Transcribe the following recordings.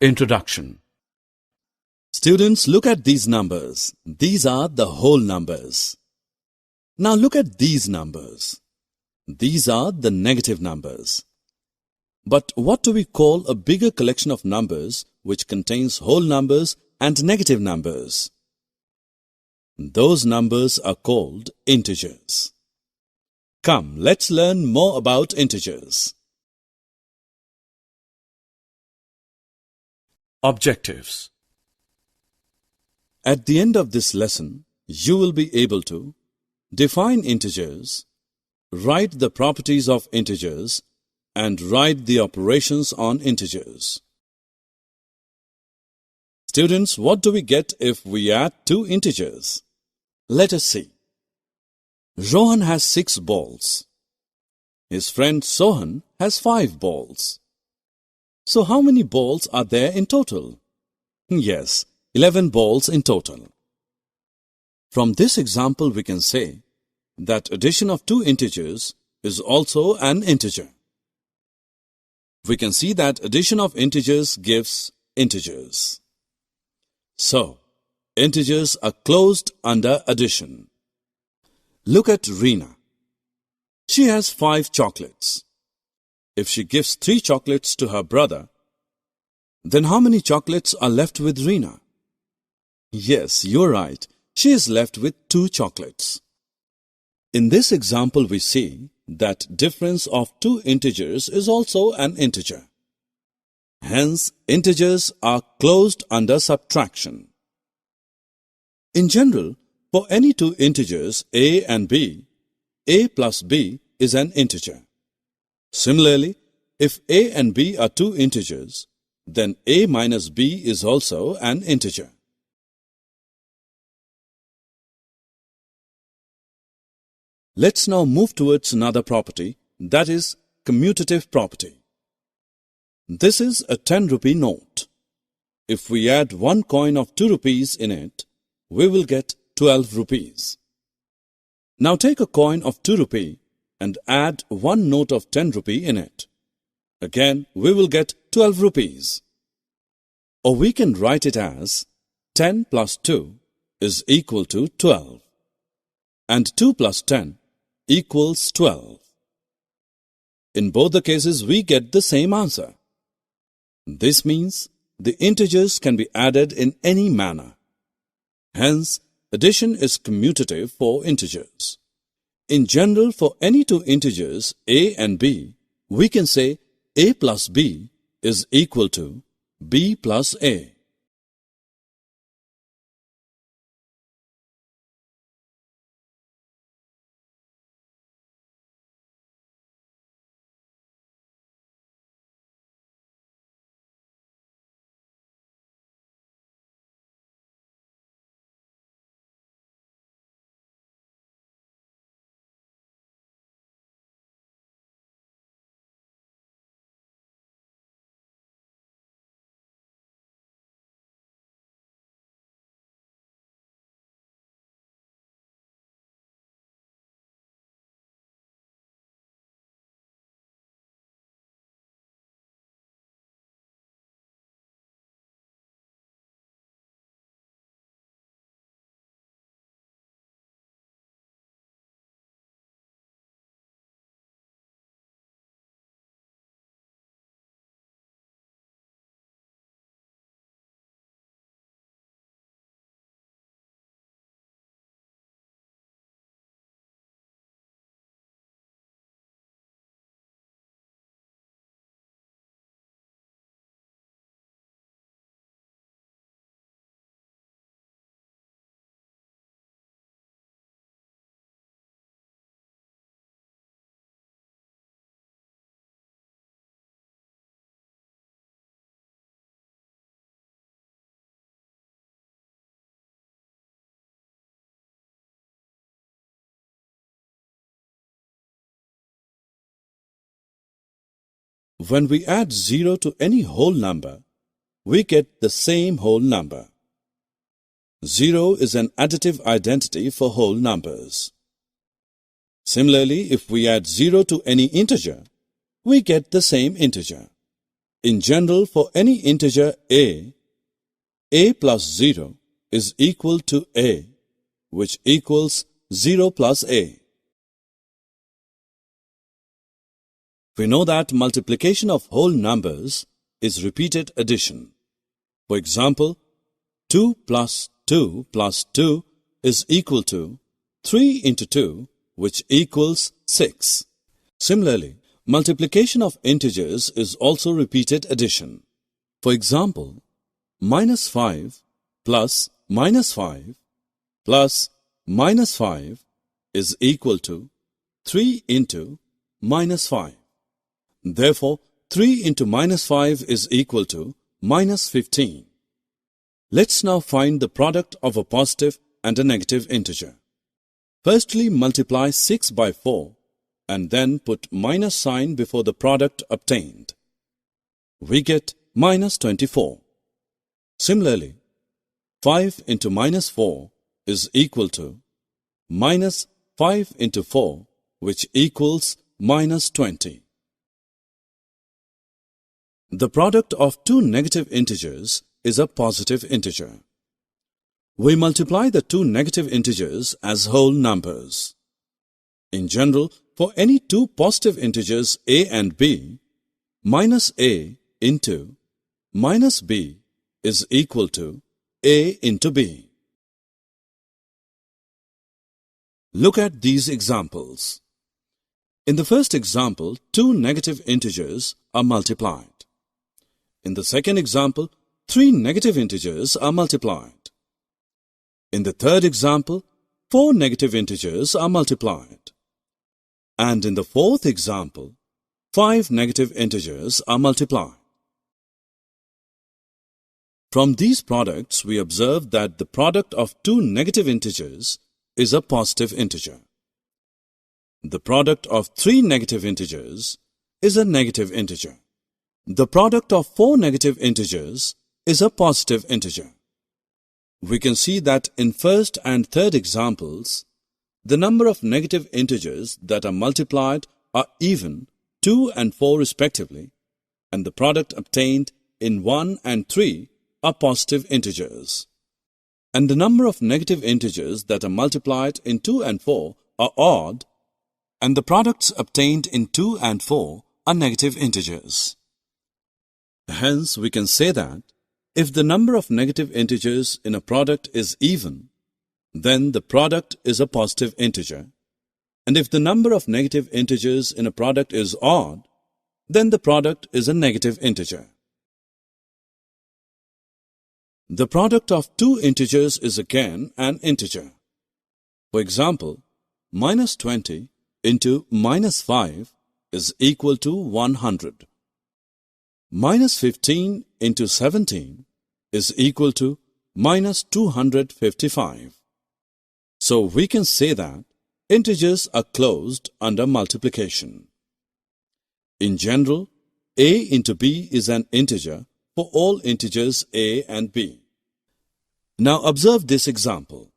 Introduction. Students, look at these numbers. These are the whole numbers. Now look at these numbers. These are the negative numbers. But what do we call a bigger collection of numbers which contains whole numbers and negative numbers? Those numbers are called integers. Come, let's learn more about integers. Objectives. At the end of this lesson, you will be able to define integers, write the properties of integers, and write the operations on integers. Students, what do we get if we add two integers? Let us see. Rohan has 6 balls. His friend Sohan has 5 balls. So how many balls are there in total? Yes, 11 balls in total. From this example we can say that addition of two integers is also an integer. We can see that addition of integers gives integers. So, integers are closed under addition. Look at Reena. She has 5 chocolates. If she gives 3 chocolates to her brother, then how many chocolates are left with Reena? Yes, you're right. She is left with 2 chocolates. In this example, we see that difference of two integers is also an integer. Hence, integers are closed under subtraction. In general, for any two integers a and b, a plus b is an integer. Similarly, if a and b are two integers, then a minus b is also an integer. Let's now move towards another property, that is commutative property. This is a 10 rupee note. If we add one coin of 2 rupees in it, we will get 12 rupees. Now take a coin of 2 rupee and add one note of 10 rupee in it. Again, we will get 12 rupees. Or we can write it as 10 plus 2 is equal to 12. And 2 plus 10 equals 12. In both the cases, we get the same answer. This means the integers can be added in any manner. Hence, addition is commutative for integers. In general, for any two integers a and b, we can say a plus b is equal to b plus a. When we add 0 to any whole number, we get the same whole number. 0 is an additive identity for whole numbers. Similarly, if we add 0 to any integer, we get the same integer. In general, for any integer a plus 0 is equal to a, which equals 0 plus a. We know that multiplication of whole numbers is repeated addition. For example, 2 plus 2 plus 2 is equal to 3 into 2, which equals 6. Similarly, multiplication of integers is also repeated addition. For example, minus 5 plus minus 5 plus minus 5 is equal to 3 into minus 5. Therefore, 3 into minus 5 is equal to minus 15. Let's now find the product of a positive and a negative integer. Firstly, multiply 6 by 4 and then put minus sign before the product obtained. We get minus 24. Similarly, 5 into minus 4 is equal to minus 5 into 4, which equals minus 20. The product of two negative integers is a positive integer. We multiply the two negative integers as whole numbers. In general, for any two positive integers a and b, minus a into minus b is equal to a into b. Look at these examples. In the first example, two negative integers are multiplied. In the second example, three negative integers are multiplied. In the third example, four negative integers are multiplied. And in the fourth example, 5 negative integers are multiplied. From these products, we observe that the product of two negative integers is a positive integer. The product of three negative integers is a negative integer. The product of four negative integers is a positive integer. We can see that in first and third examples, the number of negative integers that are multiplied are even, 2 and 4 respectively, and the product obtained in 1 and 3 are positive integers. And the number of negative integers that are multiplied in 2 and 4 are odd, and the products obtained in 2 and 4 are negative integers. Hence, we can say that if the number of negative integers in a product is even, then the product is a positive integer. And if the number of negative integers in a product is odd, then the product is a negative integer. The product of two integers is again an integer. For example, minus 20 into minus 5 is equal to 100. Minus 15 into 17 is equal to minus 255. So we can say that integers are closed under multiplication. In general, a into b is an integer for all integers a and b. Now observe this example.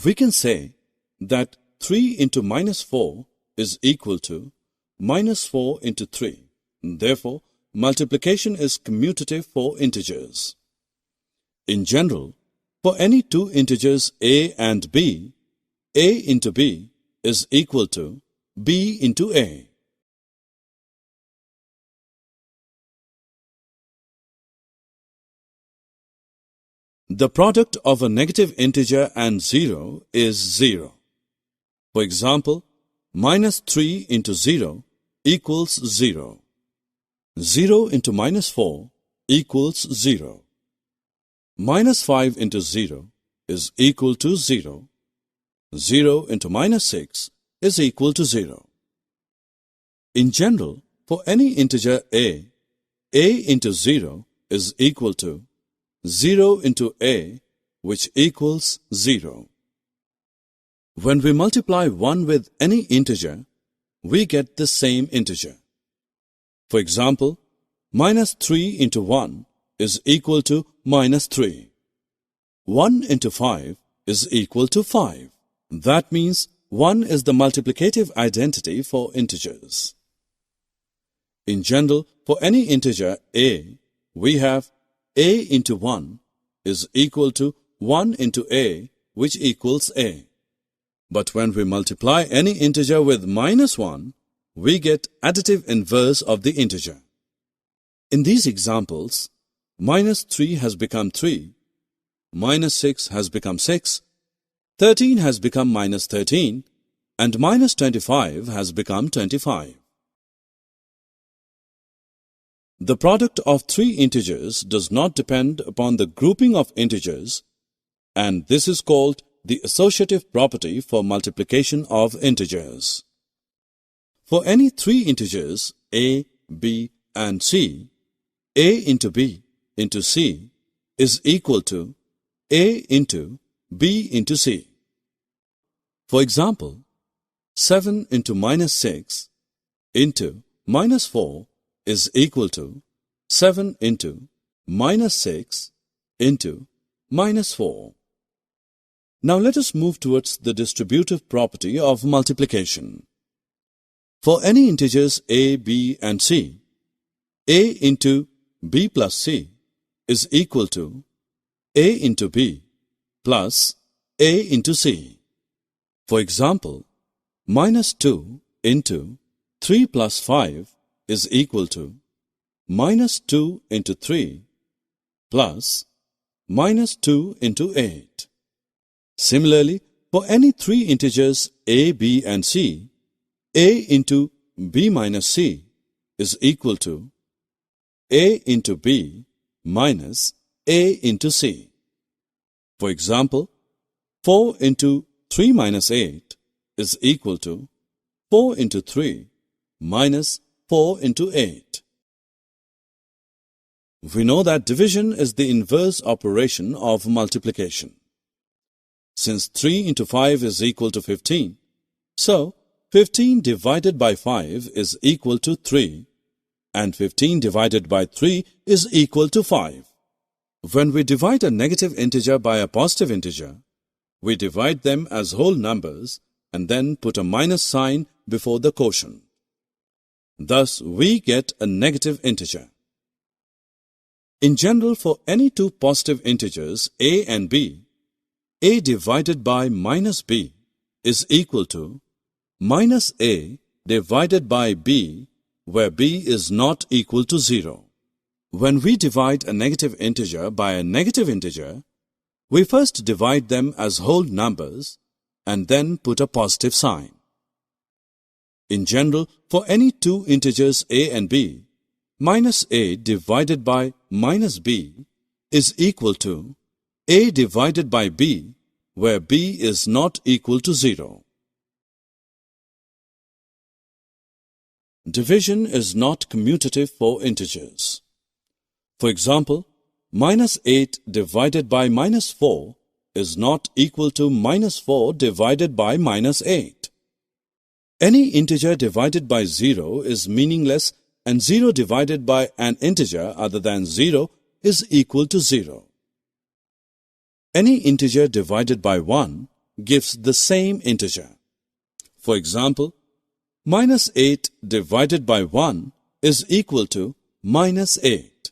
We can say that 3 into minus 4 is equal to minus 4 into 3. Therefore, multiplication is commutative for integers. In general, for any two integers a and b, a into b is equal to b into a. The product of a negative integer and 0 is 0. For example, minus 3 into 0 equals 0. 0 into minus 4 equals 0. Minus 5 into 0 is equal to 0. 0 into minus 6 is equal to 0. In general, for any integer a into 0 is equal to 0 into a, which equals 0. When we multiply 1 with any integer, we get the same integer. For example, minus 3 into 1 is equal to minus 3. 1 into 5 is equal to 5. That means 1 is the multiplicative identity for integers. In general, for any integer a, we have a into 1 is equal to 1 into a, which equals a. But when we multiply any integer with -1, we get additive inverse of the integer. In these examples, -3 has become 3, -6 has become 6, 13 has become -13, and -25 has become 25. The product of three integers does not depend upon the grouping of integers, and this is called the associative property for multiplication of integers. For any three integers a, b, and c, a into b into c is equal to a into b into c. For example, 7 into -6 into -4 is equal to 7 into -6 into -4. Now let us move towards the distributive property of multiplication. For any integers a, b, and c, a into b plus c is equal to a into b plus a into c. For example, -2 into 3 plus 5 is equal to -2 into 3 plus -2 into 8. Similarly, for any three integers a, b, and c, a into b minus c is equal to a into b minus a into c. For example, 4 into 3 minus 8 is equal to 4 into 3 minus 4 into 8. We know that division is the inverse operation of multiplication. Since 3 into 5 is equal to 15, so 15 divided by 5 is equal to 3, and 15 divided by 3 is equal to 5. When we divide a negative integer by a positive integer, we divide them as whole numbers and then put a minus sign before the quotient. Thus, we get a negative integer. In general, for any two positive integers a and b, a divided by minus b is equal to minus a divided by b, where b is not equal to 0. When we divide a negative integer by a negative integer, we first divide them as whole numbers and then put a positive sign. In general, for any two integers a and b, minus a divided by minus b is equal to a divided by b, where b is not equal to 0. Division is not commutative for integers. For example, minus 8 divided by minus 4 is not equal to minus 4 divided by minus 8. Any integer divided by 0 is meaningless, and 0 divided by an integer other than 0 is equal to 0. Any integer divided by 1 gives the same integer. For example, minus 8 divided by 1 is equal to minus 8.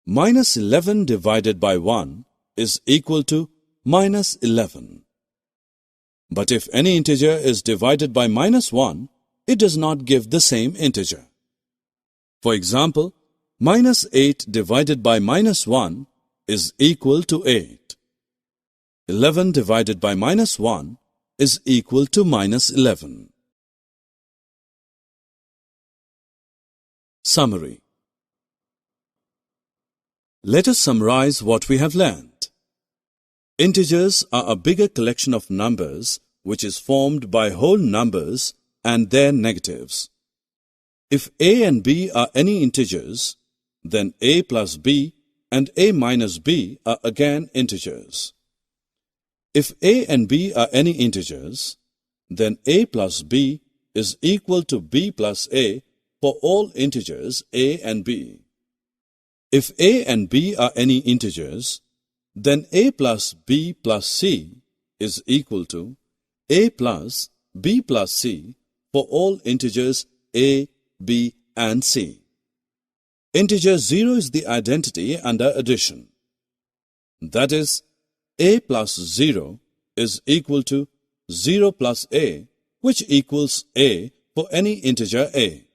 Minus 11 divided by 1 is equal to minus 11. But if any integer is divided by minus 1, it does not give the same integer. For example, minus 8 divided by minus 1 is equal to 8. 11 divided by minus 1 is equal to minus 11. Summary. Let us summarize what we have learned. Integers are a bigger collection of numbers which is formed by whole numbers and their negatives. If a and b are any integers, then a plus b and a minus b are again integers. If a and b are any integers, then a plus b is equal to b plus a for all integers a and b. If a and b are any integers, then a plus b plus c is equal to a plus b plus c for all integers a, b, and C. Integer 0 is the identity under addition. That is, a plus 0 is equal to 0 plus a, which equals a for any integer a.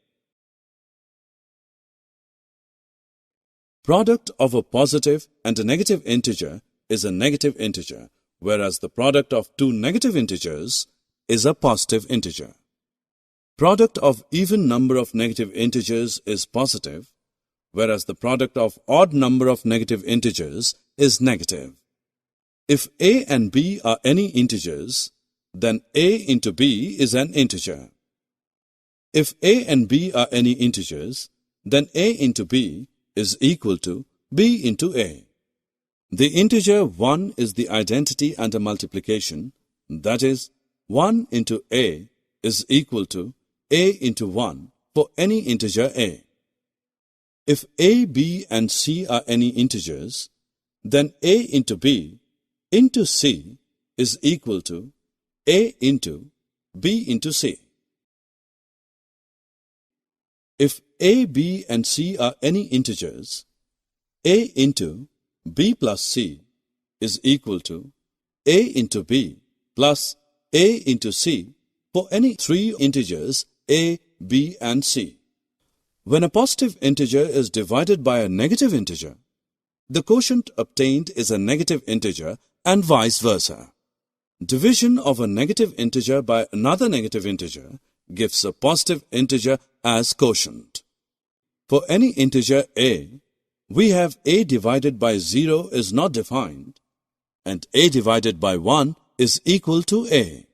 Product of a positive and a negative integer is a negative integer, whereas the product of two negative integers is a positive integer. Product of even number of negative integers is positive, whereas the product of odd number of negative integers is negative. If a and b are any integers, then a into b is an integer. If a and b are any integers, then a into b is equal to b into a. The integer 1 is the identity under multiplication, that is, 1 into a is equal to a into 1 for any integer a. If a, b and c are any integers, then a into b into c is equal to a into b into c. If a, b and c are any integers, a into b plus c is equal to a into b plus a into c for any three integers a, b and c. When a positive integer is divided by a negative integer, the quotient obtained is a negative integer and vice versa. Division of a negative integer by another negative integer gives a positive integer as quotient. For any integer a, we have a divided by 0 is not defined, and a divided by 1 is equal to a.